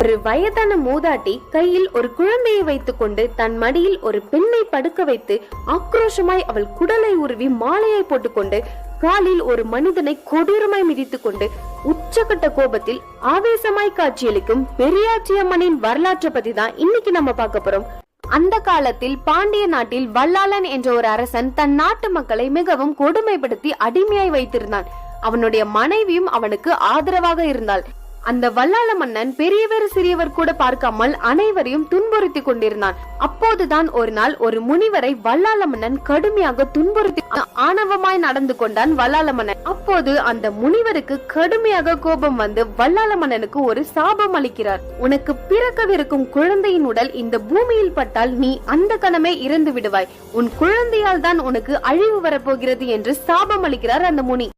ஒரு வயதான மூதாட்டி கையில் ஒரு குழந்தையை வைத்துக் கொண்டு தன் மடியில் ஒரு பெண்ணை படுக்க வைத்து ஆக்ரோஷமாய் அவள் குடலை உருவி மாலையை போட்டுக்கொண்டு காலில் ஒரு மனிதனை கொடூரமாய் மிதித்துக் கொண்டு உச்சகட்ட கோபத்தில் ஆவேசமாய் காட்சியளிக்கும் பெரியாச்சியம்மனின் வரலாற்றை பத்தி தான் இன்னைக்கு நம்ம பார்க்க போறோம். அந்த காலத்தில் பாண்டிய நாட்டில் வல்லாளன் என்ற ஒரு அரசன் தன் நாட்டு மக்களை மிகவும் கொடுமைப்படுத்தி அடிமையாய் வைத்திருந்தான். அவனுடைய மனைவியும் அவனுக்கு ஆதரவாக இருந்தாள். அந்த வல்லாள மன்னன் பெரியவர் சிறியவர் கூட பார்க்காமல் அனைவரையும் துன்புறுத்தி கொண்டிருந்தான். அப்போதுதான் ஒரு நாள் ஒரு முனிவரை வல்லாள மன்னன் கடுமையாக துன்புறுத்தி ஆணவமாய் நடந்து கொண்டான் வல்லாள மன்னன். அப்போது அந்த முனிவருக்கு கடுமையாக கோபம் வந்து வல்லாள மன்னனுக்கு ஒரு சாபம் அளிக்கிறார். உனக்கு பிறக்கவிருக்கும் குழந்தையின் உடல் இந்த பூமியில் பட்டால் நீ அந்த கணமே இறந்து விடுவாய். உன் குழந்தையால் தான் உனக்கு அழிவு வரப்போகிறது என்று சாபம் அளிக்கிறார் அந்த முனி.